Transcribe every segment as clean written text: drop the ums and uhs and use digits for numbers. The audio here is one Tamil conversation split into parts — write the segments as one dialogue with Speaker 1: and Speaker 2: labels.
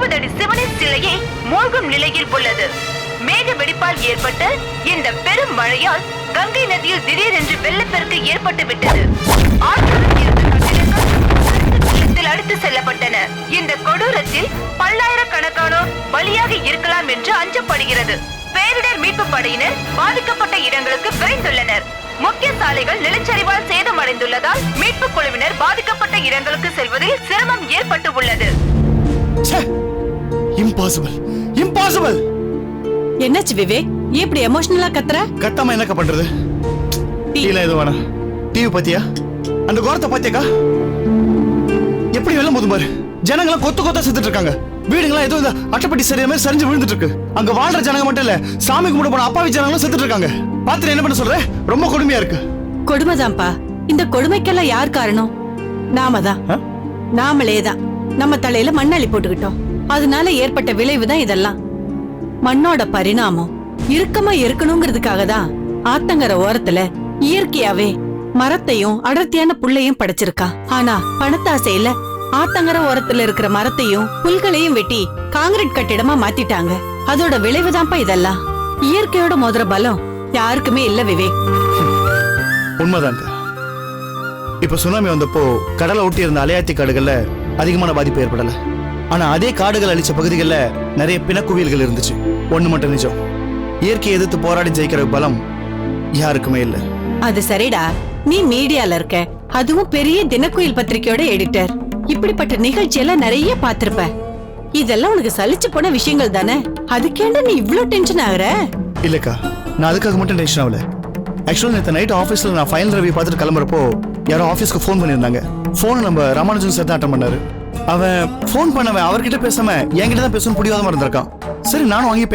Speaker 1: 60 அடி சிவனின் சிலையே மூழ்கும் நிலையில் உள்ளது. மேக வெடிப்பால் ஏற்பட்ட இந்த பெரும் மழையால் கங்கை நதியில் திடீரென்று வெள்ளப்பெருக்கு ஏற்பட்டு விட்டது. அடித்து செல்லப்பட்டன. இந்த கொடூரத்தில் பல்லாயிரக்கணக்கானோர் பலியாக இருக்கலாம் என்று அஞ்சப்படுகிறது. பேரிடர் மீட்பு படையினர் பாதிக்கப்பட்ட இடங்களுக்கு விரைந்துள்ளனர். முக்கிய சாலைகள் நிலச்சரிவால் சேதமடைந்துள்ளதால் மீட்பு குழுவினர் பாதிக்கப்பட்ட இடங்களுக்கு செல்வதில் சிரமம் ஏற்பட்டு உள்ளது.
Speaker 2: Impossible, impossible.
Speaker 3: என்னாச்சு விவேக், இப்படி எமோஷனலா கத்துற?
Speaker 2: கத்தாம என்னக்கா பண்றது? டீல எது வேணா. டிவி பாத்தியா? அந்த கோரத்தை பாத்தியாக்கா? எப்படி வெள்ளம் போதும் பாரு. ஜனங்களும் கொத்து கொத்தா செத்துட்டு இருக்காங்க. வீடுங்களாம் ஏதோ அட்டைப்பட்டி சரியா மாதிரி சரிஞ்சு விழுந்துட்டு இருக்கு. அங்க வாழ்ற ஜனங்க மட்டும் இல்ல, சாமி கும்பிட போன அப்பாவி ஜனங்களும் செத்துட்டு இருக்காங்க. பாத்துட்டு என்ன பண்ண சொல்ற? ரொம்ப கொடுமையா இருக்கு.
Speaker 3: கொடுமைதான்ப்பா. இந்த கொடுமைக்கெல்லாம் யார் காரணம்? நாம தான். நாமளே தான் நம்ம தலையில மண்ணள்ளி போட்டுக்கிட்டோம். அதனால ஏற்பட்ட விளைவு தான் இதெல்லாம். மண்ணோட பரிணாமம் இறுக்கமா இருக்கணுங்கிறதுக்காக தான் ஆத்தங்கர ஓரத்துல இயற்கையாவே மரத்தையும் அடர்த்தியான புல்லையும் படைச்சிருக்கா. ஆனா பணத்தாசையில ஆத்தங்கர ஓரத்துல இருக்கிற மரத்தையும் புல்களையும் வெட்டி காங்கிரீட் கட்டிடமா மாத்திட்டாங்க. அதோட விளைவுதான்ப்பா இதெல்லாம். இயற்கையோட மோதிர பலம் யாருக்குமே இல்ல விவேக்.
Speaker 2: உண்மைதாங்க. இப்ப சுனாமி வந்தப்போ கடலை ஒட்டி இருந்த அலையாத்தி காடுகள்ல அதிகமான பாதிப்பு ஏற்படல. ஆனா அதே காடுகள் அழிச்ச பகுதிகளில் நிறைய பிணக்குவியல்கள் இருந்துச்சு. ஒண்ணு மட்டும் நிஜம், இயற்கையை எதிர்த்து போராடி ஜெயிக்கிற பலம் யாருக்குமே இல்ல.
Speaker 3: அது சரிடா, நீ மீடியால இருக்க, அதுவும் பெரிய தினக்குயில் பத்திரிகையோட எடிட்டர். இப்படிப்பட்ட நிகழ்ச்சியெல்லாம் நிறைய பாத்திருப்ப. இதெல்லாம் உனக்கு சலிச்சு போன விஷயங்கள் தானே. அதுக்கேண்ட நீ இவ்ளோ டென்ஷன் ஆகுற?
Speaker 2: இல்லக்கா, நான் அதுக்காக மட்டும் டென்ஷன் ஆகல. ஆக்சுவலா நேற்று நைட் ஆஃபீஸ்ல நான் ஃபைனல் ரிவ்யூ பார்த்துட்டு கிளம்புறப்போ யாரோ ஆஃபீஸ்க்கு ஃபோன் பண்ணியிருந்தாங்க. ஃபோன் நம்ம ராமானுஜன் சார் தான் அட்டன் பண்ணாரு. அவன் ஃபோன் பண்ணவன் அவர்கிட்ட பேசாம என்கிட்ட தான் பேசணும் பிடிவாதமா இருந்திருக்கான். சரி நானும் வாங்கி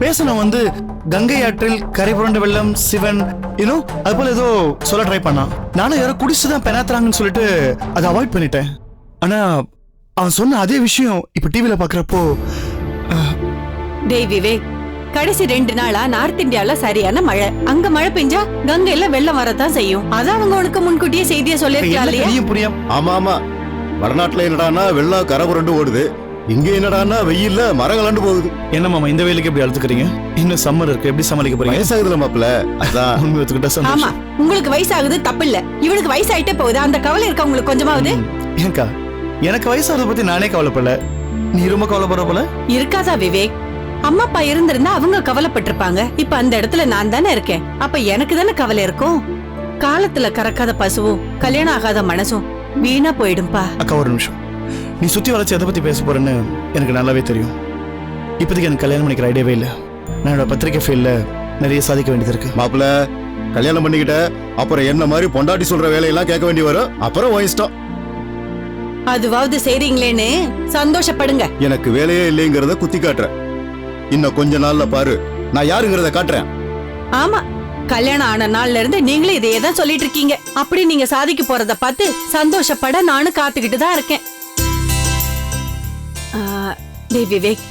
Speaker 2: பேசணும் வந்து கங்கை ஆற்றில் கரை புரண்ட வெள்ளம் சிவன் இன்னும் அது போல ஏதோ சொல்ல ட்ரை பண்ணான். நானும் யாரோ குடிச்சுதான் பெனாத்துறாங்கன்னு சொல்லிட்டு அதை அவாய்ட் பண்ணிட்டேன். ஆனா அவன் சொன்ன அதே விஷயம் இப்ப டிவில பாக்குறப்போ
Speaker 3: டேய் விவேக், கடைசி 2 நாளா நார்த் இந்தியால சரியான மழை. அங்க மழை பெஞ்சா கங்கையில வெள்ளம் வரத்தான் செய்யும். அதான் அவங்க உனக்கு முன்கூட்டியே செய்தியை சொல்லிருக்கலாம்.
Speaker 2: புரியும்.
Speaker 4: ஆமா ஆமா, வடநாட்டுல என்னடானா வெள்ளம் கரை புரண்டு ஓடுது, இங்க என்னடானா வெயில்ல மரங்கள் போகுது.
Speaker 2: என்ன மாமா இந்த வெயிலுக்கு எப்படி அழுத்துக்கிறீங்க? இன்னும் சம்மர் இருக்கு, எப்படி சமாளிக்க போறீங்க?
Speaker 4: வயசாகுதுல மாப்பிள்ள, அதான்
Speaker 2: உண்மை ஒத்துக்கிட்டா சந்தோஷம்.
Speaker 3: ஆமா, உங்களுக்கு வயசாகுது தப்பு இல்ல, இவனுக்கு வயசாயிட்டே போகுது. அந்த கவலை இருக்க உங்களுக்கு கொஞ்சமாவது?
Speaker 2: ஏங்கா, எனக்கு வயசாகிறத பத்தி நானே கவலைப்படல, நீ ரொம்ப கவலைப்படுற போல
Speaker 3: இருக்காதா விவேக்? அம்மா அப்பா இருந்திருந்தா அவங்க கவலைப்பட்டிருப்பாங்க. இப்ப அந்த இடத்துல நான் தானே இருக்கேன். அப்ப எனக்கு தானே கவலை இருக்கும். காலத்துல கறக்காத பசுவும் கல்யாணம் ஆகாத மனசும் வீணா போயிடும்பா.
Speaker 2: அக்கா ஒரு நிமிஷம், நீ சுத்தி வளைச்சு எதை பத்தி பேச போறேன்னு எனக்கு நல்லாவே தெரியும். இப்போதைக்கு எனக்கு கல்யாணம் பண்ணிக்கிற ஐடியாவே இல்லை. நான் என்னோட பத்திரிகை ஃபீல்ட்ல நிறைய சாதிக்க வேண்டியது இருக்கு.
Speaker 4: மாப்பிள்ள, கல்யாணம் பண்ணிக்கிட்ட அப்புறம் என்ன மாதிரி பொண்டாட்டி சொல்ற வேலையெல்லாம் கேட்க வேண்டி வரும். அப்புறம் வயசுட்டோம்.
Speaker 3: அதுவாவது செய்றீங்களேன்னு சந்தோஷப்படுங்க.
Speaker 4: எனக்கு வேலையே இல்லைங்கிறத குத்தி காட்டுறேன். இன்னும் கொஞ்ச நாள்ல பாரு நான் யாருங்கிறத காட்டுறேன்.
Speaker 3: ஆமா, கல்யாணம் ஆன நாள்ல இருந்து நீங்களே இதையே தான் சொல்லிட்டு இருக்கீங்க. அப்படி நீங்க சாதிக்க போறத பார்த்து சந்தோஷப்பட நானும் காத்துக்கிட்டு தான் இருக்கேன். டேய் விவேக்,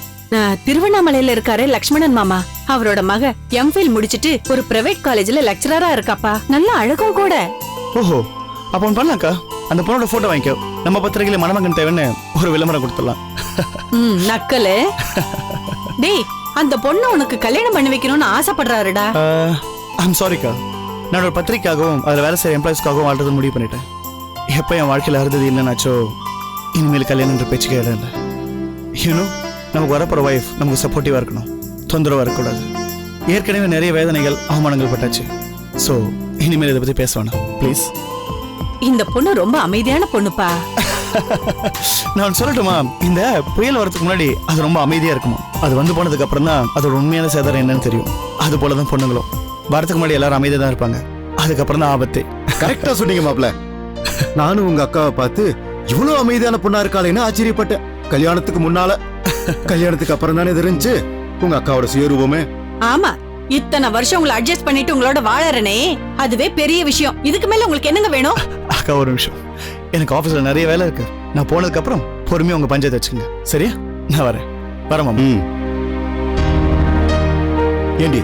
Speaker 3: திருவண்ணாமலையில இருக்காரு லக்ஷ்மணன் மாமா, அவரோட மக எம்ஃபில் முடிச்சிட்டு ஒரு பிரைவேட் காலேஜ்ல லெக்சரரா இருக்காப்பா. நல்ல அழகும் கூட.
Speaker 2: ஓஹோ, அப்ப ஒன்று பண்ணலாம்க்கா, அந்த பொண்ணோட போட்டோ வாங்கிக்கோ. நம்ம பத்திரிகையில மணமகன் தேவைன்னு ஒரு விளம்பரம் கொடுத்துடலாம்.
Speaker 3: நக்கலு. டேய், அந்த பொண்ணு உனக்கு கல்யாணம் பண்ணி வைக்கணும்னு ஆசைப்படுறாருடா.
Speaker 2: ஐம் சாரிக்கா, நான் ஒரு பத்திரிக்காகவும் அதில் வேலை செய்கிற எம்ப்ளாயிஸ்க்காகவும் வாழ்றது முடிவு பண்ணிட்டேன். எப்போ என் வாழ்க்கையில் அறுதது இல்லைனாச்சோ இனிமேல் கல்யாணன்ற பேச்சுக்கே இடம் இல்லை. இன்னும் நமக்கு வரப்போகிற ஒய்ஃப் நமக்கு சப்போர்ட்டிவாக இருக்கணும், தொந்தரவாக இருக்கக்கூடாது. ஏற்கனவே நிறைய வேதனைகள் அவமானங்கள் பட்டாச்சு. ஸோ இனிமேல் இதை பற்றி பேச வேணாம் ப்ளீஸ்.
Speaker 3: இந்த பொண்ணு ரொம்ப அமைதியான பொண்ணுப்பா.
Speaker 2: நான் சொல்லட்டுமா, இந்த புயல் வரதுக்கு முன்னாடி அது ரொம்ப அமைதியா இருக்குமா. அது வந்து போனதுக்கு அப்புறம் தான் அதோட உண்மையான சேதாரம் என்னன்னு தெரியும். அது போலதான் பொண்ணுங்களும் வரதுக்கு முன்னாடி எல்லாரும் அமைதியா தான் இருப்பாங்க, அதுக்கப்புறம் தான் ஆபத்து.
Speaker 4: கரெக்டா சொன்னீங்க மாப்பிள்ள. நானும் உங்க அக்காவை பார்த்து இவ்வளவு அமைதியான பொண்ணா இருக்காளேன்னு ஆச்சரியப்பட்டேன். கல்யாணத்துக்கு முன்னால, கல்யாணத்துக்கு அப்புறம் தானே தெரிஞ்சு உங்க அக்காவோட சுயரூபமே.
Speaker 3: ஆமா, இத்தனை வருஷம் உங்களை அட்ஜஸ்ட் பண்ணிட்டு உங்களோட வாழறனே, அதுவே பெரிய விஷயம். இதுக்கு மேல உங்களுக்கு என்னங்க வேணும்?
Speaker 2: அக்கா ஒரு நிமிஷம், எனக்கு ஆபீஸ்ல நிறைய வேலை இருக்கு. நான் போனதுக்கு அப்புறம் பொறுமையா உங்க பஞ்சாயத்து வச்சுங்க, சரியா? நான் வரேன் மாமா.
Speaker 4: ஏண்டி,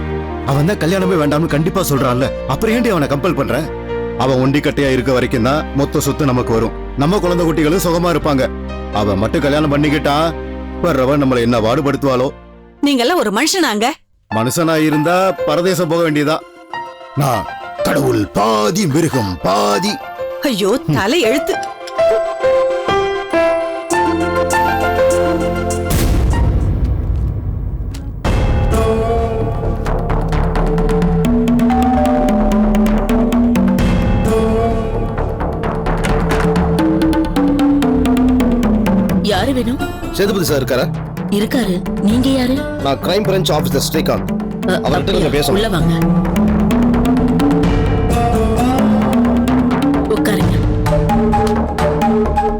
Speaker 4: அவன் தான் கல்யாணமே வேண்டாம்னு கண்டிப்பா சொல்றான்ல, அப்புறம் ஏண்டி அவனை கம்பல் பண்ற? அவன் ஒண்டி கட்டையா இருக்க வரைக்கும் தான் மொத்த சொத்து நமக்கு வரும். நம்ம குழந்தை குட்டிகளும் சுகமா இருப்பாங்க. அவன் மட்டும் கல்யாணம் பண்ணிக்கிட்டா வர்றவன் நம்மளை என்ன பாடுபடுத்துவாளோ.
Speaker 3: நீங்கெல்லாம் ஒரு மனுஷனாங்க.
Speaker 4: மனுஷனா இருந்தா பரதேசம் போக வேண்டியதா. நான் கடவுள் பாதி மிருகம் பாதி.
Speaker 3: ஐயோ தலை எழுத்து.
Speaker 5: யாரு வேணும்?
Speaker 6: சேதுபதி சார் இருக்காரா?
Speaker 5: இருக்காரு. நீங்க யாரு?
Speaker 6: நான் கிரைம் பிரான்ச் ஆபீசர் ஸ்ரீகாந்த். அவர்கிட்ட நீங்க பேசணும்.
Speaker 5: உள்ள வாங்க. உட்காருங்க.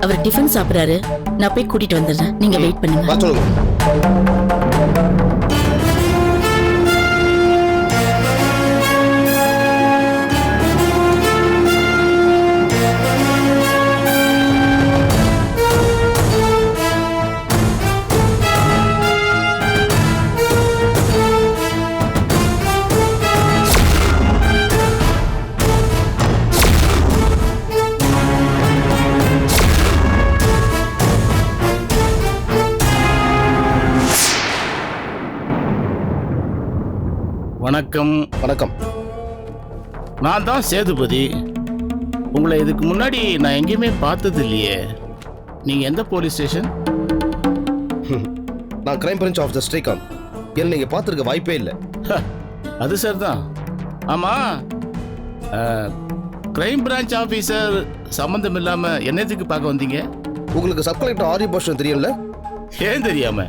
Speaker 5: அவர் டிஃபன் சாப்பிடுறாரு. நான் போய் கூட்டிட்டு வந்துடுறேன். நீங்க வெயிட் பண்ணுங்க.
Speaker 6: வா சொல்லுங்க.
Speaker 7: வணக்கம்.
Speaker 6: வணக்கம்.
Speaker 7: நான் தான் சேதுபதி. உங்களை இதுக்கு முன்னாடி நான் எங்கேயுமே பார்த்தது இல்லையே. நீங்க எந்த போலீஸ் ஸ்டேஷன்?
Speaker 6: நான் கிரைம் பிரான்ச் ஆபீசர் ஸ்ரீகாந்த். என்ன நீங்க பார்த்திருக்க வாய்ப்பே இல்லை.
Speaker 7: அது சரிதான். ஆமா, கிரைம் பிரான்ச் ஆபீசர் சம்பந்தம் இல்லாம என்னத்துக்கு பார்க்க வந்தீங்க?
Speaker 6: உங்களுக்கு சப் கலெக்டர் ஆரிய பாஷன் தெரியும்ல?
Speaker 7: ஏன் தெரியாம?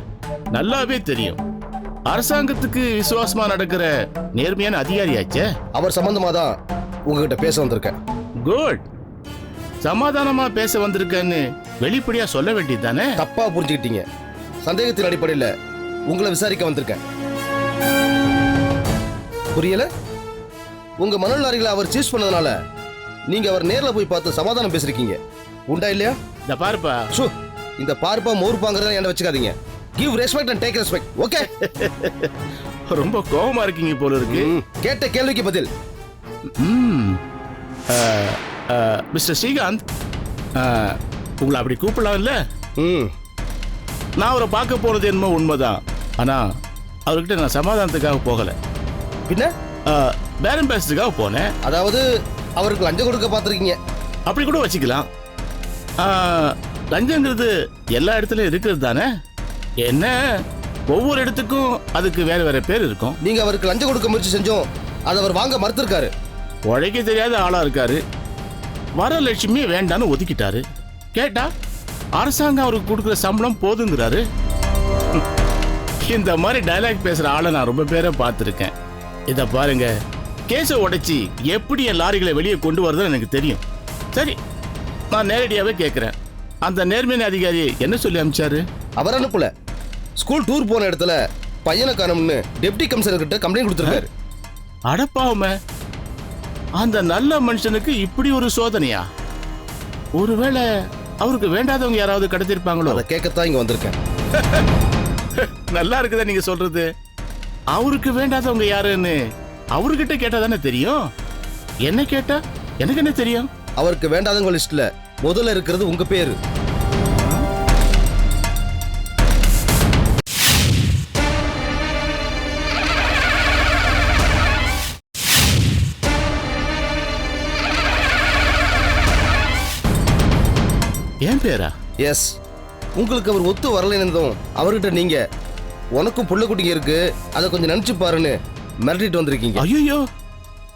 Speaker 7: நல்லாவே தெரியும். அரசாங்கத்துக்கு விசுவாசமா நடக்கிற நேர்மையான அதிகாரியாச்சே.
Speaker 6: அவர் சம்பந்தமா தான் உங்ககிட்ட பேச வந்திருக்கேன்.
Speaker 7: குட். சமாதானமா பேச வந்திருக்கேன்னு வெளிப்படையா சொல்ல வேண்டியது தானே?
Speaker 6: தப்பா புரிஞ்சுக்கிட்டீங்க. சந்தேகத்தின் அடிப்படையில் உங்களை விசாரிக்க வந்திருக்கேன். புரியல? உங்க மணல் லாரிகளை அவர் சீஸ் பண்ணதுனால நீங்க அவர் நேர்ல போய் பார்த்து சமாதானம் பேசிருக்கீங்க. உண்டா இல்லையா?
Speaker 7: இந்த பாருப்பா.
Speaker 6: ஷூ, இந்த பார்ப்பா மோர்பாங்கிறத என்ன வச்சுக்காதீங்க. Give respect and take respect. Okay?
Speaker 7: ரொம்ப கோவமா இருக்கீங்க போல இருக்கு.
Speaker 6: கேட்ட கேள்விக்கு பதில்.
Speaker 7: மிஸ்டர் ஸ்ரீகாந்த், உங்களை அப்படி கூப்பிடலாம் இல்ல? நான் அவரை பார்க்க போனது என்னமோ உண்மைதான். ஆனா அவர்கிட்ட நான் சமாதானத்துக்காக போகல.
Speaker 6: பின்ன
Speaker 7: பேரம் பேசுறதுக்காக போனேன்.
Speaker 6: அதாவது அவருக்கு லஞ்சம் கொடுக்க பார்த்துருக்கீங்க.
Speaker 7: அப்படி கூட வச்சுக்கலாம். லஞ்சங்கிறது எல்லா இடத்துலயும் இருக்கிறது தானே. என்ன, ஒவ்வொரு இடத்துக்கும் அதுக்கு வேற வேற பேர் இருக்கும்.
Speaker 6: நீங்க அவருக்கு லஞ்சம் கொடுக்க முயற்சி செஞ்சோம், அதை அவர் வாங்க மறுத்திருக்காரு.
Speaker 7: உழைக்க தெரியாத ஆளா இருக்காரு. வரலட்சுமி வேண்டான்னு ஒதுக்கிட்டாரு. கேட்டா அரசாங்கம் அவருக்கு கொடுக்குற சம்பளம் போதுங்கிறாரு. இந்த மாதிரி டயலாக் பேசுற ஆளை நான் ரொம்ப பேரை பார்த்துருக்கேன். இத பாருங்க, கேஸை உடைச்சி எப்படி என் லாரிகளை வெளியே கொண்டு வரதுன்னு எனக்கு தெரியும். சரி, நான் நேரடியாவே கேட்கிறேன், அந்த நேர்மையான அதிகாரி என்ன சொல்லி அனுப்பிச்சாரு?
Speaker 6: அவர் அனுப்பல. ஸ்கூல் டூர் போன இடத்துல பையனை காணும்னு டெப்டி கமிஷனர் கிட்ட கம்ப்ளைண்ட் கொடுத்திருக்காரு.
Speaker 7: அடப்பாவுமே, அந்த நல்ல மனுஷனுக்கு இப்படி ஒரு சோதனையா? ஒருவேளை அவருக்கு வேண்டாதவங்க யாராவது கடத்திருப்பாங்களோ?
Speaker 6: அதை கேட்கத்தான் இங்க வந்திருக்கேன்.
Speaker 7: நல்லா இருக்குதா நீங்க சொல்றது? அவருக்கு வேண்டாதவங்க யாருன்னு அவர்கிட்ட கேட்டா தானே தெரியும். என்ன கேட்டா எனக்கு என்ன தெரியும்?
Speaker 6: அவருக்கு வேண்டாதவங்க லிஸ்ட்ல முதல்ல இருக்கிறது உங்க பேரு.
Speaker 7: ஏன் பேரா?
Speaker 6: எஸ். உங்களுக்கு அவர் ஒத்து வரலைன்னு அவர்கிட்ட நீங்க உனக்கும் புள்ள குட்டிங்க இருக்கு, அதை கொஞ்சம் நினைச்சு பாருன்னு மிரட்டிட்டு வந்திருக்கீங்க.
Speaker 7: ஐயோ,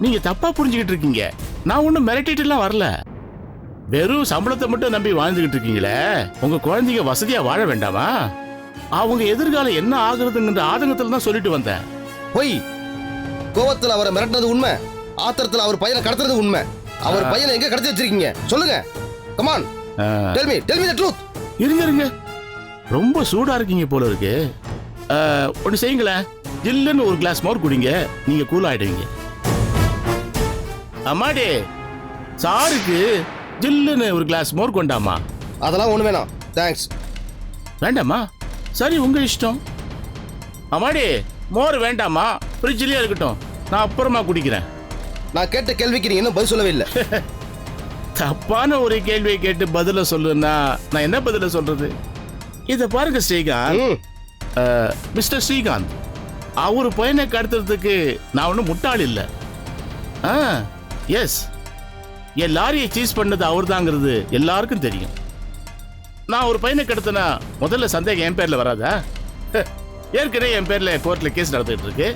Speaker 7: நீங்க தப்பா புரிஞ்சுக்கிட்டு இருக்கீங்க. நான் ஒன்னும் மிரட்டிட்டு எல்லாம் வரல. வெறும் சம்பளத்தை மட்டும் நம்பி வாழ்ந்துகிட்டு இருக்கீங்களே, உங்க குழந்தைங்க வசதியா வாழ வேண்டாமா? அவங்க எதிர்காலம் என்ன ஆகுறதுங்கிற ஆதங்கத்துல தான் சொல்லிட்டு வந்தேன்.
Speaker 6: போய் கோவத்துல அவரை மிரட்டினது உண்மை, ஆத்திரத்துல அவர் பையனை கடத்துறது உண்மை. அவர் பையனை எங்க கடத்தி வச்சிருக்கீங்க சொல்லுங்க. Come on, tell me the truth.
Speaker 7: இருங்க, ரொம்ப சூடா இருக்கீங்க போல இருக்கு. ஒன்று செய்யுங்களேன், ஜில்லுன்னு ஒரு கிளாஸ் மோர் குடிங்க, நீங்க கூல் ஆயிடுவீங்க. அம்மாடி, சாருக்கு ஜில்லுன்னு ஒரு கிளாஸ் மோர் கொண்டாமா.
Speaker 6: அதெல்லாம் ஒண்ணு வேணாம், தேங்க்ஸ்.
Speaker 7: வேண்டாமா? சரி, உங்க இஷ்டம். அம்மாடி, மோர் வேண்டாமா, ஃப்ரிட்ஜ்லயே இருக்கட்டும், நான் அப்புறமா குடிக்கிறேன்.
Speaker 6: நான் கேட்ட கேள்விக்கு நீங்க இன்னும் பதில் சொல்லவே இல்லை.
Speaker 7: தப்பான ஒரு கேள்வியை கேட்டு பதில சொல்லுன்னா நான் என்ன பதில சொல்றது? இத பாருங்க ஸ்ரீகாந்த், மிஸ்டர் ஸ்ரீகாந்த், அவரு பையனை கடத்துறதுக்கு நான் ஒன்றும் முட்டாள் இல்லை. எஸ், என் லாரியை சீஸ் பண்ணது அவர் தாங்கிறது எல்லாருக்கும் தெரியும். நான் ஒரு பையனை கடத்தினா முதல்ல சந்தேகம் என் பேர்ல வராதா? ஏற்கனவே என் பேர்ல கோர்ட்ல கேஸ் நடந்துட்டு இருக்கு.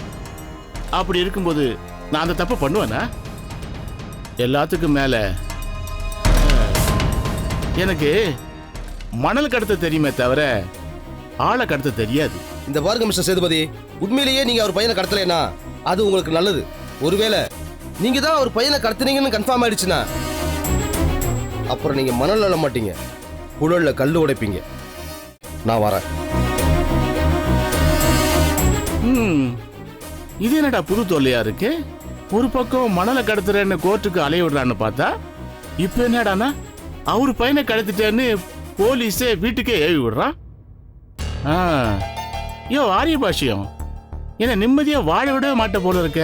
Speaker 7: அப்படி இருக்கும்போது நான் அந்த தப்பு பண்ணுவேனா? எல்லாத்துக்கும் மேல எனக்கு மணல் கடத்த தெரியுமே தவிர ஆளை கடத்த தெரியாது.
Speaker 6: இந்த பாருங்க மிஸ்டர் சேதுபதி, உண்மையிலேயே நீங்க அவர் பையனை கடத்தலைன்னா அது உங்களுக்கு நல்லது. ஒருவேளை நீங்க தான் அவர் பையனை கடத்துனீங்கன்னு கன்ஃபார்ம் ஆயிடுச்சுன்னா அப்புறம் நீங்க மணல் அள்ள மாட்டீங்க, குழல்ல கல்லு உடைப்பீங்க. நான் வரேன்.
Speaker 7: இது என்னடா புது தொல்லையா இருக்கு? ஒரு பக்கம் மணலை கடத்துறேன்னு கோர்ட்டுக்கு அலைய விடுறான்னு பார்த்தா இப்ப என்னடானா அவரு பையனை கடத்திட்டேன்னு போலீஸே வீட்டுக்கே ஏவி விடுறான். யோ ஆரிய பாஷியம், என்ன நிம்மதியா வாழ விடவே மாட்ட போல இருக்க.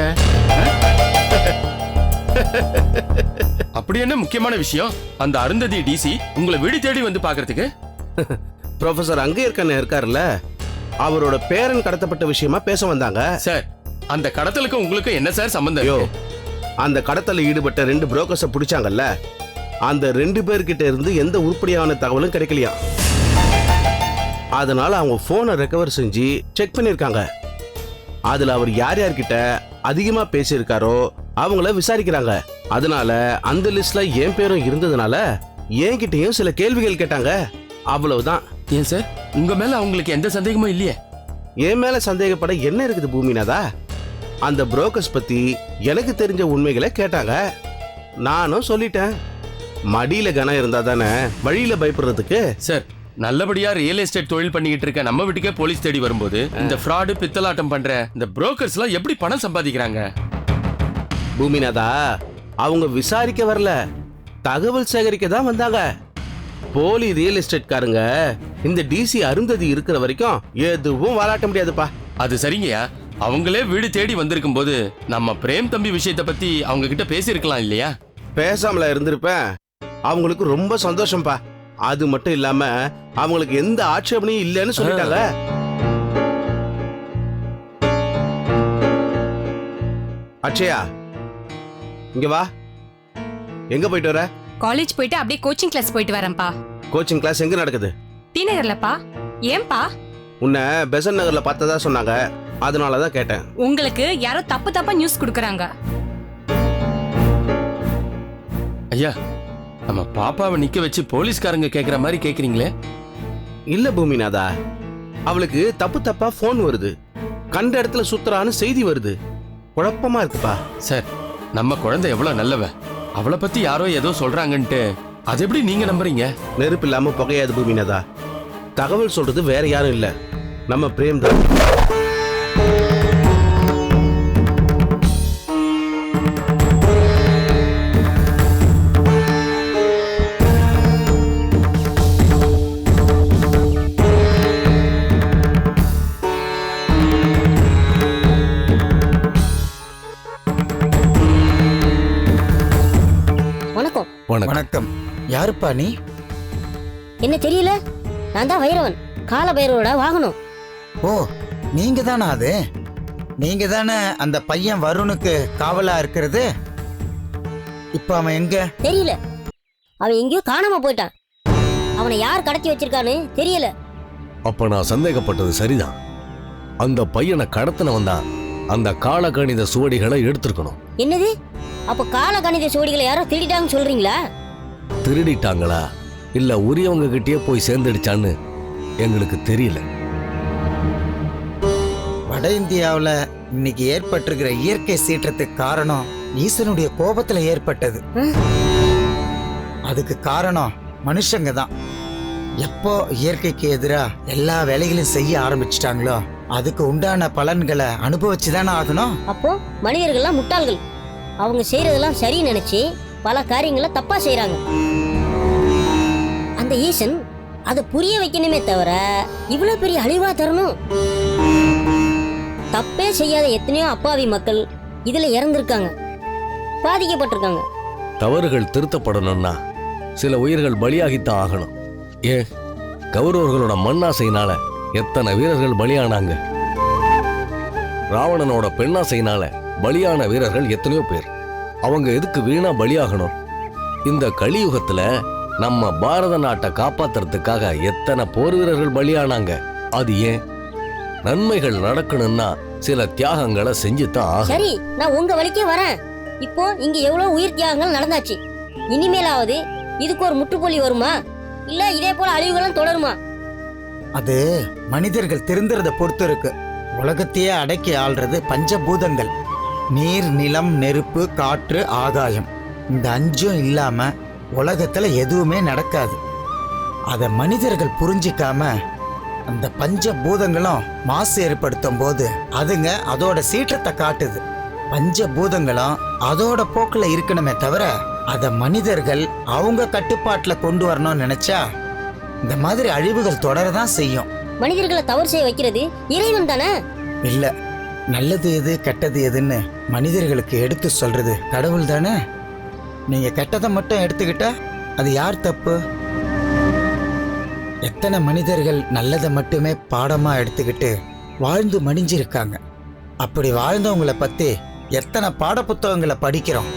Speaker 8: அப்படி என்ன முக்கியமான விஷயம்? அந்த அருந்ததி டிசி உங்களை வீடு தேடி வந்து பாக்குறதுக்கு?
Speaker 9: ப்ரொஃபசர் அங்கேயர்கண்ணன் இருக்காருல்ல, அவரோட பேரன் கடத்தப்பட்ட விஷயமா பேச வந்தாங்க.
Speaker 8: சார், அந்த கடத்தலுக்கு உங்களுக்கு என்ன சார் சம்பந்தம்?
Speaker 9: ஐயோ, அந்த கடத்தல ஈடுபட்ட 2 புரோக்கர்ஸை பிடிச்சாங்கல்ல, அந்த 2 பேர்கிட்ட இருந்து எந்த உருப்படியான தகவலும் கிடைக்கலையா. அதனால அவங்க போனை ரெக்கவர் செஞ்சு செக் பண்ணிருக்காங்க. அதுல அவர் யார் யார்கிட்ட அதிகமா பேசியிருக்காரோ அவங்கள விசாரிக்கிறாங்க. அதனால அந்த லிஸ்ட்ல என் பேரும் இருந்ததுனால என்கிட்டயும் சில கேள்விகள் கேட்டாங்க. அவ்வளவுதான்.
Speaker 8: ஏன் சார், உங்க மேல அவங்களுக்கு எந்த சந்தேகமும் இல்லையே?
Speaker 9: என் மேல சந்தேகப்பட என்ன இருக்குது பூமிநாதா? அந்த புரோக்கர்ஸ் பத்தி எனக்கு தெரிஞ்ச உண்மைகளை கேட்டாங்க, நானும் சொல்லிட்டேன். மடியில கனம் இருந்தா தானே வழியில பயப்படுறதுக்கு.
Speaker 8: சார், நல்லபடியா ரியல் எஸ்டேட் தொழில் பண்ணிக்கிட்டு இருக்க நம்ம வீட்டுக்கே போலீஸ் தேடி வரும்போது இந்த ஃப்ராடு பித்தலாட்டம் பண்ற இந்த புரோக்கர்ஸ் எல்லாம் எப்படி பணம் சம்பாதிக்கிறாங்க?
Speaker 9: பூமிநாதா, அவங்க விசாரிக்க வரல, தகவல் சேகரிக்க தான் வந்தாங்க. போலி ரியல் எஸ்டேட் காரங்க இந்த டிசி அருந்ததி இருக்கிற வரைக்கும் எதுவும் வாலாட்ட முடியாதுப்பா.
Speaker 8: அது சரிங்கயா, அவங்களே வீடு தேடி வந்திருக்கும் போது நம்ம பிரேம் தம்பி விஷயத்தை பத்தி அவங்க கிட்ட பேசியிருக்கலாம் இல்லையா?
Speaker 9: பேசாமல இருந்திருப்பேன். அவங்களுக்கு ரொம்ப சந்தோஷம்பா. அது மட்டும் இல்லாம அவங்களுக்கு எந்த ஆட்சேபனையும் இல்லைன்னு சொல்லிட்டாங்க. அட்சயா, இங்க வா. எங்க போயிட்டு வர?
Speaker 10: காலேஜ் போயிட்டு அப்படியே கோச்சிங் கிளாஸ் போயிட்டு வரேன்ப்பா.
Speaker 9: கோச்சிங் கிளாஸ் எங்க நடக்குது?
Speaker 10: டி நகர்லப்பா. ஏன்பா?
Speaker 9: உன்னை பெசன் நகர்ல பார்த்ததா சொன்னாங்க, அதனாலதான் கேட்டேன்.
Speaker 10: உங்களுக்கு யாரோ தப்பா நியூஸ் கொடுக்கறாங்க.
Speaker 8: ஐயா, நம்ம பாப்பாவை நிக்க வச்சு போலீஸ்காரங்க கேக்குற மாதிரி கேக்குறீங்களே?
Speaker 9: இல்ல பூமிநாதா, அவளுக்கு தப்பா போன் வருது, கண்ட இடத்துல சுத்துறான்னு செய்தி வருது. குழப்பமா இருக்குப்பா.
Speaker 8: சார், நம்ம குழந்தை எவ்வளவு நல்லவ, அவளை பத்தி யாரோ ஏதோ சொல்றாங்கன்ட்டு அது எப்படி நீங்க நம்புறீங்க?
Speaker 9: நெருப்பு இல்லாம புகையாது பூமிநாதா. தகவல் சொல்றது வேற யாரும் இல்ல, நம்ம பிரேம் தான்.
Speaker 11: வணக்கம். யாருப்பா நீ?
Speaker 12: என்ன தெரியல? நான் தான் வைரவன், கால பைரவோட வாகனம்.
Speaker 11: ஓ, நீங்க தானா அது? நீங்க தானே அந்த பையன் வருணுக்கு காவலா இருக்கிறது? இப்ப அவன் எங்க?
Speaker 12: தெரியல, அவன் எங்கேயோ காணாம போயிட்டான். அவனை யார் கடத்தி வச்சிருக்கான்னு தெரியல.
Speaker 13: அப்ப நான் சந்தேகப்பட்டது சரிதான். அந்த பையனை கடத்தினவன் தான் அந்த காலகணித சுவடிகளை எடுத்திருக்கணும்.
Speaker 12: என்னது? அப்ப கால கணித சுவடிகளை யாரோ திருடிட்டாங்கன்னு சொல்றீங்களா?
Speaker 13: திருடிட்டாங்களா இல்ல உரியவங்க கிட்டயே போய் சேர்ந்துடுச்சான்னு எங்களுக்கு தெரியல.
Speaker 11: வட இந்தியாவுல இன்னைக்கு ஏற்பட்டிருக்கிற இயற்கை சீற்றத்துக்கு காரணம் ஈசனுடைய கோபத்துல ஏற்பட்டது. அதுக்கு காரணம் மனுஷங்க தான். எப்போ இயற்கைக்கு எதிரா எல்லா வேலைகளையும் செய்ய ஆரம்பிச்சிட்டாங்களோ அதுக்கு உண்டான பலன்களை அனுபவிச்சுதானே ஆகணும்.
Speaker 12: அப்போ மனிதர்கள்லாம் முட்டாள்கள். அவங்க செய்யறதெல்லாம் சரி நினைச்சு பல காரியங்களை தப்பா செய்யறாங்க. அந்த ஈசன் அதை புரிய வைக்கணுமே தவிர இவ்வளவு பெரிய அழிவா தரணும்? தப்பே செய்யாத எத்தனையோ அப்பாவி மக்கள் இதுல இறந்திருக்காங்க, பாதிக்கப்பட்டிருக்காங்க.
Speaker 13: தவறுகள் திருத்தப்படணும்னா சில உயிர்கள் பலியாகித்தான் ஆகணும். ஏன் கௌரவர்களோட மண்ணாசையினால எத்தனை வீரர்கள் பலியானாங்க. ராவணனோட பெண்ணாசையினால பலியான வீரர்கள் எத்தனையோ பேர். அவங்க எதுக்கு வீணா பலியாகணும்? இந்த கலியுகத்துல நம்ம பாரத நாட்டை காப்பாத்துறதுக்காக எத்தனை போர் வீரர்கள் பலியானாங்க. அது ஏன்? நன்மைகள் நடக்கணும்னா சில தியாகங்களை செஞ்சுதான் ஆகும்.
Speaker 12: சரி, நான் உங்க வழிக்கே வரேன். இப்போ இங்க எவ்வளவு உயிர் தியாகங்கள் நடந்தாச்சு. இனிமேலாவது இதுக்கு ஒரு முற்றுப்புள்ளி வருமா, இல்ல இதே போல அழிவுகளும் தொடருமா?
Speaker 11: அது மனிதர்கள் திருந்துறத பொறுத்து இருக்கு. உலகத்தையே அடக்கி ஆள்றது பஞ்சபூதங்கள்: நீர், நிலம், நெருப்பு, காற்று, ஆகாயம். இந்த 5ம் இல்லாம உலகத்துல எதுவுமே நடக்காது. அத மனிதர்கள் புரிஞ்சிக்காம அந்த பஞ்சபூதங்களும் மாசு ஏற்படுத்தும் போது அதுங்க அதோட சீற்றத்தை காட்டுது. பஞ்சபூதங்களும் அதோட போக்குல இருக்கணுமே தவிர அத மனிதர்கள் அவங்க கட்டுப்பாட்டுல கொண்டு வரணும்னு நினைச்சா இந்த மாதிரி அழிவுகள் தொடரதான் செய்யும்.
Speaker 12: மனிதர்களை தவறு செய்ய வைக்கிறது இறைவன் தானே?
Speaker 11: இல்ல, நல்லது எது கெட்டது எதுன்னு மனிதர்களுக்கு எடுத்து சொல்றது கடவுள் தானே. நீங்க கெட்டதை மட்டும் எடுத்துக்கிட்டா அது யார் தப்பு? எத்தனை மனிதர்கள் நல்லதை மட்டுமே பாடமா எடுத்துக்கிட்டு வாழ்ந்து மடிஞ்சிருக்காங்க. அப்படி வாழ்ந்தவங்களை பத்தி எத்தனை பாட புத்தகங்களை படிக்கிறோம்.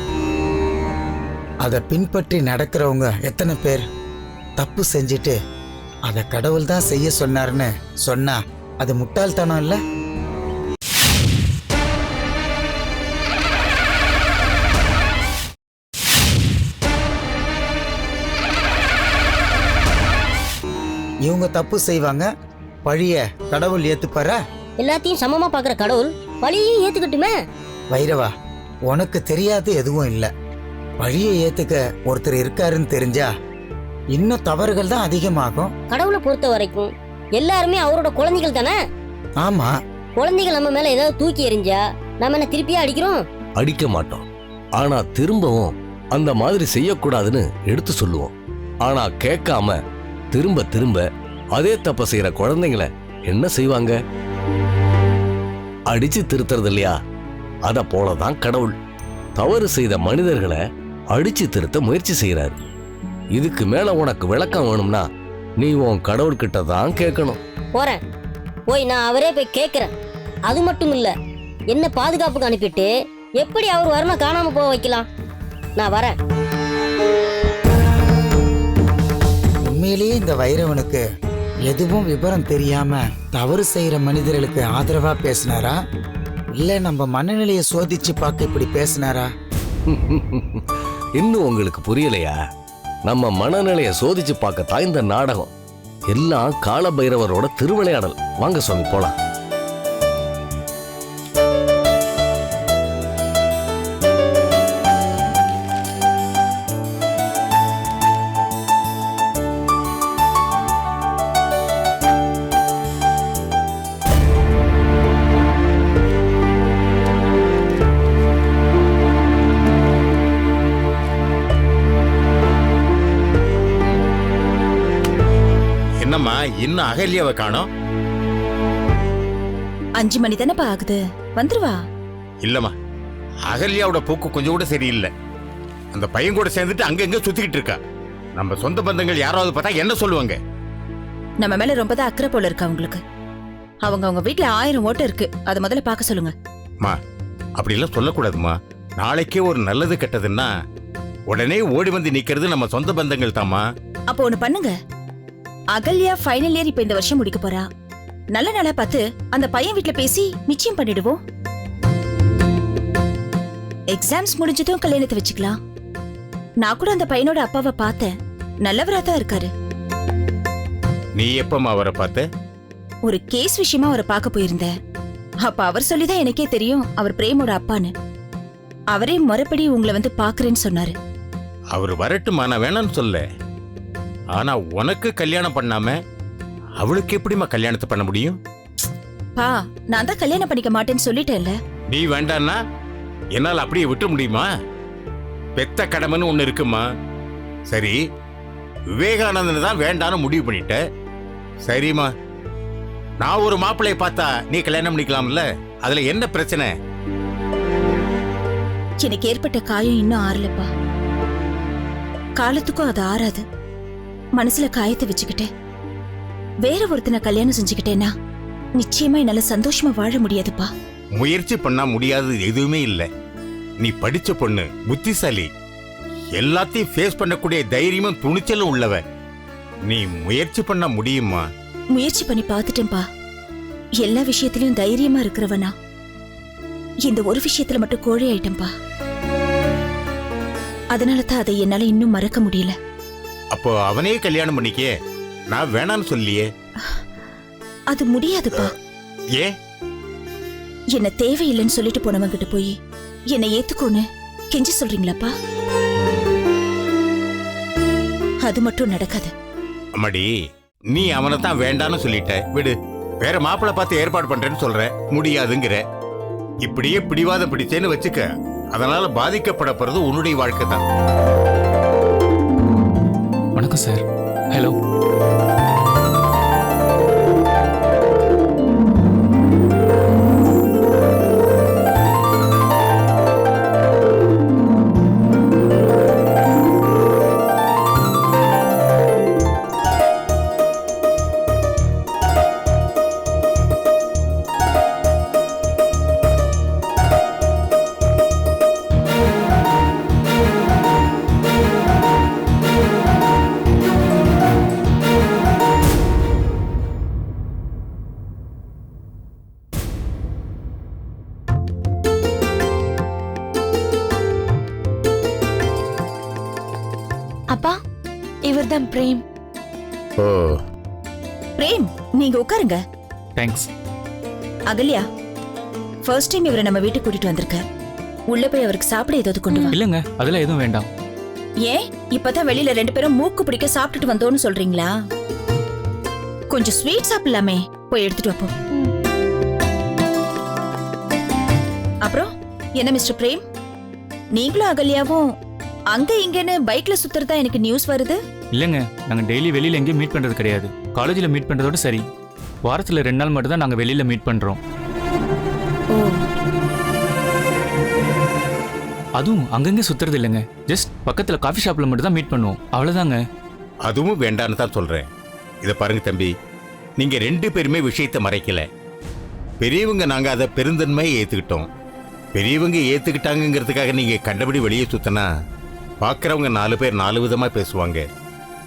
Speaker 11: அதை பின்பற்றி நடக்கிறவங்க எத்தனை பேர்? தப்பு செஞ்சுட்டு அதை கடவுள் தான் செய்ய சொன்னார்னு சொன்னா அது முட்டாள்தனம் இல்ல? இவங்க தப்பு செய்வாங்க, பழிய கடவுள் ஏத்துப்பாரா?
Speaker 12: எல்லாத்தையும் சமமா பாக்குற கடவுள் பழியையும் ஏத்துக்கட்டுமே.
Speaker 11: வைரவா, உனக்கு தெரியாது எதுவும் இல்ல. பழியை ஏத்துக்க ஒருத்தர் இருக்காருன்னு தெரிஞ்சா இன்னும் தவறுகள் தான் அதிகமாகும்.
Speaker 12: கடவுளை பொறுத்த வரைக்கும் எல்லாருமே அவரோட குழந்தைகள் தானே.
Speaker 11: ஆமா,
Speaker 12: குழந்தைகள் நம்ம மேல ஏதாவது தூக்கி எறிஞ்சா நம்ம என்ன திருப்பியா அடிக்கிறோம்?
Speaker 13: அடிக்க மாட்டோம். ஆனா திரும்பவும் அந்த மாதிரி செய்யக்கூடாதுன்னு எடுத்து சொல்லுவோம். ஆனா கேட்காம திரும்ப திரும்ப அதே தப்ப செய்யற குழந்தைங்கள என்ன செய்வாங்க? அடிச்சு திருத்துறது இல்லையா? அத போலதான் கடவுள் தவறு செய்த மனிதர்களை அடிச்சு திருத்த முயற்சி செய்யறாரு. இதுக்கு மேல உனக்கு விளக்கம் வேணும்னா நீ உன் கடவுள்கிட்ட தான் கேட்கணும்.
Speaker 12: போறேன், போய் நான் அவரே போய் கேட்கிறேன். அது மட்டும் இல்ல, என்ன பாதுகாப்புக்கு அனுப்பிட்டு எப்படி அவர் வரணும் காணாம போக வைக்கலாம்? நான் வரேன்.
Speaker 11: உண்மையிலேயே இந்த வைரவனுக்கு எதுவும் விவரம் தெரியாம தவறு செய்யற மனிதர்களுக்கு ஆதரவா பேசினாரா, இல்ல நம்ம மனநிலையை சோதிச்சு பார்க்க இப்படி பேசினாரா?
Speaker 13: இன்னும் உங்களுக்கு புரியலையா? நம்ம மனநிலையை சோதிச்சு பார்க்க தான் இந்த நாடகம். எல்லாம் கால பைரவரோட திருவிளையாடல். வாங்க சுவாமி போலாம்.
Speaker 14: என்னம்மா இன்னும் அகல்யாவை காணோம்?
Speaker 5: 5 மணி தானப்பா ஆகுது, வந்துருவா.
Speaker 14: இல்லம்மா, அகல்யாவோட போக்கு கொஞ்சம் கூட சரியில்லை. அந்த பையன் கூட சேர்ந்துட்டு அங்கங்க சுத்திக்கிட்டு இருக்கா. நம்ம சொந்த பந்தங்கள் யாராவது பார்த்தா என்ன சொல்லுவாங்க?
Speaker 5: நம்ம மேல ரொம்ப தான் அக்கறை போல இருக்கு அவங்களுக்கு. அவங்க வீட்டுல 1000 ஓட்டை இருக்கு, அதை முதல்ல பார்க்க சொல்லுங்க.
Speaker 14: மா, அப்படிலாம் சொல்லக்கூடாதுமா. நாளைக்கே ஒரு நல்லது கெட்டதுன்னா உடனே ஓடி வந்து நிக்கிறது நம்ம சொந்த பந்தங்கள் தாமா.
Speaker 5: அப்போ ஒண்ணு பண்ணுங்க, அகல்யா ஃபைனல் இயர் இப்ப இந்த வருஷம் முடிக்க போறா. நல்ல நாளா பார்த்து அந்த பையன் வீட்டுல பேசி நிச்சயம் பண்ணிடுவோம். எக்ஸாம்ஸ் முடிஞ்சதும் கல்யாணத்தை வச்சுக்கலாம். நான் கூட அந்த பையனோட அப்பாவை பார்த்தேன், நல்லவரா தான் இருக்காரு.
Speaker 14: நீ எப்பமா அவரை பார்த்த?
Speaker 5: ஒரு கேஸ் விஷயமா அவரை பார்க்க போயிருந்தேன். அப்ப அவர் சொல்லிதான் எனக்கே தெரியும் அவர் பிரேமோட அப்பான்னு. அவரே முறைப்படி உங்களை வந்து பாக்குறேன்னு சொன்னாரு.
Speaker 14: அவர் வரட்டுமா, நான் வேணான்னு சொல்ல. ஆனா உனக்கு கல்யாணம் பண்ணாம அவளுக்கு எப்படிமா கல்யாணத்தை பண்ண முடியும்?
Speaker 5: பா, நான் தான் கல்யாணம் பண்ணிக்க மாட்டேன்னு சொல்லிட்டேன்ல.
Speaker 14: நீ வேண்டான்னா என்னால அப்படியே விட்டு முடியுமா? பெத்த கடமைன்னு ஒண்ணு இருக்குமா? சரி, விவேகானந்தன் தான் வேண்டான்னு முடிவு பண்ணிட்ட. சரிம்மா, நான் ஒரு மாப்பிள்ளைய பார்த்தா நீ கல்யாணம் பண்ணிக்கலாம்ல, அதுல என்ன பிரச்சனை?
Speaker 5: எனக்கு ஏற்பட்ட காயம் இன்னும் ஆறலப்பா. காலத்துக்கும் அது ஆறாது. மனசுல காயத்தை வச்சுக்கிட்டேன். வேற ஒருத்தனை கல்யாணம் செஞ்சுக்கிட்டேன்னா நிச்சயமா என்னால சந்தோஷமா வாழ முடியாதுப்பா.
Speaker 14: முயற்சி பண்ணா முடியாது எதுவுமே இல்லை. நீ படிச்ச பொண்ணு, புத்திசாலி, எல்லாத்தையும் ஃபேஸ் பண்ணக்கூடிய தைரியமும் துணிச்சலும் உள்ளவ. நீ முயற்சி பண்ண முடியுமா?
Speaker 5: முயற்சி பண்ணி பார்த்துட்டேன்பா. எல்லா விஷயத்திலயும் தைரியமா இருக்கிறவனா இந்த ஒரு விஷயத்துல மட்டும் கோழை ஆயிட்டேன்பா. அதனால தான் அதை என்னால இன்னும் மறக்க முடியல.
Speaker 14: அப்போ அவனே கல்யாணம் பண்ணிக்கே, நான் வேணான்னு சொல்லியே.
Speaker 5: அது முடியாதுப்பா.
Speaker 14: ஏன்?
Speaker 5: என்ன தேவையில்லைன்னு சொல்லிட்டு போனவங்க கிட்ட போய் என்னை ஏத்துக்கோன்னு கெஞ்சி சொல்றீங்களாப்பா? அது மட்டும் நடக்காது.
Speaker 14: அம்மாடி, நீ அவனை தான் வேண்டான்னு சொல்லிட்ட, விடு. வேற மாப்பிள்ளை பார்த்து ஏற்பாடு பண்றேன்னு சொல்ற, முடியாதுங்கிற. இப்படியே பிடிவாதம் பிடிச்சேன்னு வச்சுக்க, அதனால பாதிக்கப்பட போறது உன்னுடைய வாழ்க்கை தான்.
Speaker 15: வணக்கம் சார். ஹலோ.
Speaker 1: அப்பா, இவர்தான் பிரேம்.
Speaker 14: ஓ,
Speaker 5: பிரேம், நீங்க உட்காருங்க.
Speaker 15: தேங்க்ஸ்.
Speaker 5: அகல்யா, ஃபர்ஸ்ட் டைம் இவரை நம்ம வீட்டுக்கு கூட்டிட்டு வந்திருக்க. உள்ள போய் அவருக்கு சாப்பிட ஏதாவது கொண்டு வா.
Speaker 15: இல்லங்க, அதெல்லாம் எதுவும் வேண்டாம்.
Speaker 5: ஏன் இப்பதான் வெளியில 2 பேரும் மூக்கு பிடிக்க சாப்பிட்டுட்டு வந்தோன்னு சொல்றீங்களா? கொஞ்சம் ஸ்வீட் சாப்பிடலாமே, போய் எடுத்துட்டு வா போ. அப்புறம் என்ன மிஸ்டர் பிரேம், நீங்களும் அகல்யாவும் அங்க இங்கன்னு பைக்ல சுத்துறதா எனக்கு நியூஸ் வருது.
Speaker 15: இல்லங்க, நாங்க டெய்லி வெளியில எங்கேயும் மீட் பண்றது கிடையாது. காலேஜ்ல மீட் பண்றதோட சரி. வாரத்துல 2 நாள் மட்டும் தான் நாங்க வெளியில மீட் பண்றோம். அதுவும் அங்கங்க சுத்துறது இல்லைங்க. ஜஸ்ட் பக்கத்துல காஃபி ஷாப்ல மட்டும் தான் மீட் பண்ணுவோம், அவ்வளவுதாங்க.
Speaker 14: அதுவும் வேண்டான்னு தான் சொல்றேன். இத பாருங்க தம்பி, நீங்க 2 பேருமே விஷயத்தை மறைக்கல. பெரியவங்க நாங்க அதை பெருந்தன்மையை ஏத்துக்கிட்டோம். பெரியவங்க ஏத்துக்கிட்டாங்கிறதுக்காக நீங்க கண்டபடி வெளியே சுத்தினா பார்க்கறவங்க 4 பேர் 4 விதமா பேசுவாங்க.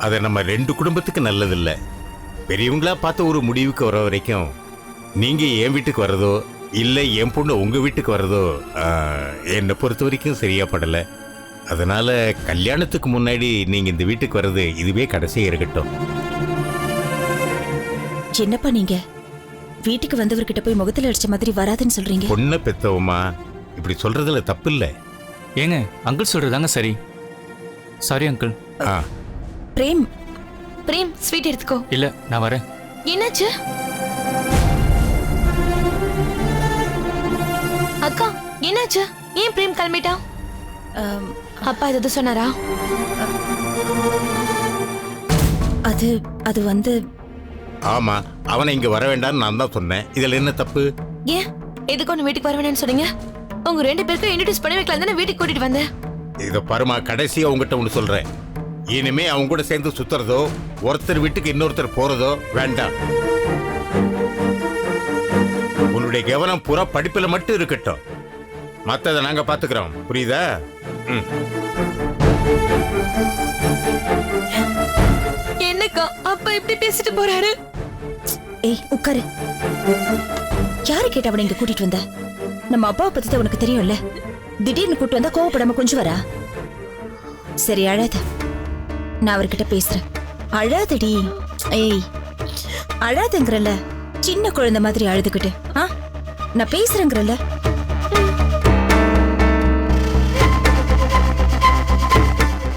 Speaker 14: அதை நம்ம 2 குடும்பத்துக்கு நல்லதில்ல. பெரியவங்களா பார்த்து ஒரு முடிவுக்கு வர வரைக்கும் நீங்க என் வீட்டுக்கு வர்றதோ இல்லை என் பொண்ணு உங்க வீட்டுக்கு வர்றதோ என்னை பொறுத்த வரைக்கும் சரியா படல. அதனால கல்யாணத்துக்கு முன்னாடி நீங்க இந்த வீட்டுக்கு வர்றது இதுவே கடைசியா இருக்கட்டும்.
Speaker 5: என்னப்பா நீங்க வீட்டுக்கு வந்தவர்கிட்ட போய் முகத்துல அடிச்ச மாதிரி வராதுன்னு சொல்றீங்க?
Speaker 14: பொண்ணை பெத்தவமா இப்படி சொல்றதுல தப்பு இல்லை.
Speaker 15: ஏங்க, அங்கிள் சொல்றதாங்க சரி. Sorry uncle.
Speaker 1: Prem, Prem sweet எடுத்துக்கோ.
Speaker 15: இல்ல, நான் வரேன்.
Speaker 1: என்னாச்சு அக்கா? என்னாச்சு? ஏன் பிரேம் கிளம்பிட்டான்? அப்பா ஏதாவது சொன்னாரா?
Speaker 5: அது அது வந்து
Speaker 14: ஆமா, அவனை இங்க வர வேண்டாம்னு நான் தான் சொன்னேன். இதுல என்ன தப்பு?
Speaker 1: ஏன் எதுக்கு ஒன்று வீட்டுக்கு வர வேண்டாம்னு சொன்னீங்க? உங்க 2 பேருக்கும் இன்ட்ரோடியூஸ் பண்ணி வைக்கலாம் தானே வீட்டுக்கு கூட்டிட்டு வந்தேன்.
Speaker 14: இத பரமா கடைசியா உங்ககிட்ட ஒன்று சொல்றேன். இனிமே அவங்க கூட சேர்ந்து சுத்துறதோ ஒருத்தர் வீட்டுக்கு இன்னொருத்தர் போறதோ வேண்டாம். உன்னுடைய கவனம் பூரா படிப்புல மட்டும் இருக்கட்டும். மத்ததை நாங்க பாத்துக்கிறோம், புரியுதா?
Speaker 1: என்னக்கா அப்பா இப்படி பேசிட்டு போறாரு?
Speaker 5: ஏய் உட்காரு. யாரு கேட்ட அவனை இங்க கூட்டிட்டு வந்த? நம்ம அப்பாவை பத்தி தான் உனக்கு தெரியும்ல. திடீர்னு கூட்டு வந்தா கோவப்படாம கொஞ்சம் வரா? சரி அழாத, நான் அவர்கிட்ட பேசுறேன். அழாதடி. ஏய் அழாதங்கிறல்ல, சின்ன குழந்தை மாதிரி அழுதுகிட்டு. நான் பேசுறேங்கிறல்ல.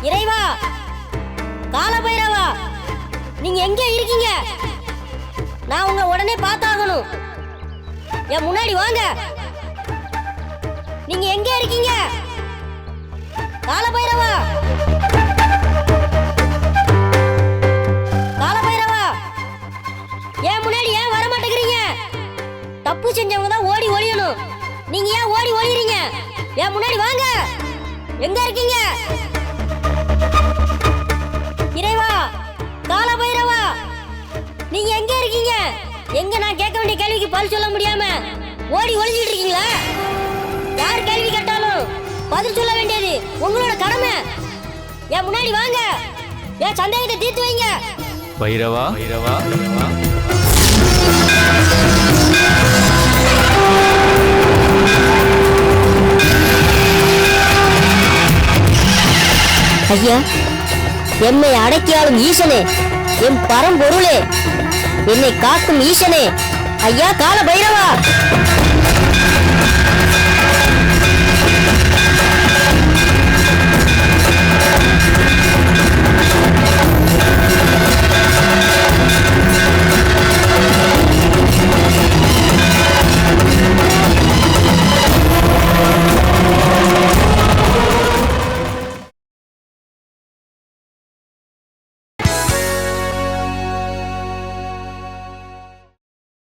Speaker 12: இறைவா, கால பைரவா, நீங்க எங்க இருக்கீங்க? நான் உங்க உடனே பார்த்தாகணும். என் முன்னாடி வாங்க. நீங்க எங்க இருக்கீங்க? கால பைரவா, கால பைரவா, ஏன் முன்னாடி ஏன் வர மாட்டேங்கிறீங்க? தப்பு செஞ்சவங்க தான் ஓடி ஒளியணும். நீங்க ஏன் ஓடி ஒளியறீங்க? ஏன் முன்னாடி வாங்க. எங்க இருக்கீங்க? இறைவா, கால பைரவா, நீங்க எங்க எங்க நான் கேட்க வேண்டிய கேள்விக்கு பதில் சொல்ல முடியாம ஓடி ஒளிஞ்சிட்டு இருக்கீங்களா? யார் கேள்வி கேட்டாலும் பதில் சொல்ல வேண்டியது உங்களோட கடமை. என் முன்னாடி வாங்க, என் சந்தேகத்தை தீர்த்து வைங்க.
Speaker 15: பைரவா பைரவா
Speaker 12: ஐயா, என்னை அடக்கியாலும் ஈசனே, என் பரம்பொருளே, என்னை காக்கும் ஈசனே, ஐயா கால பைரவா.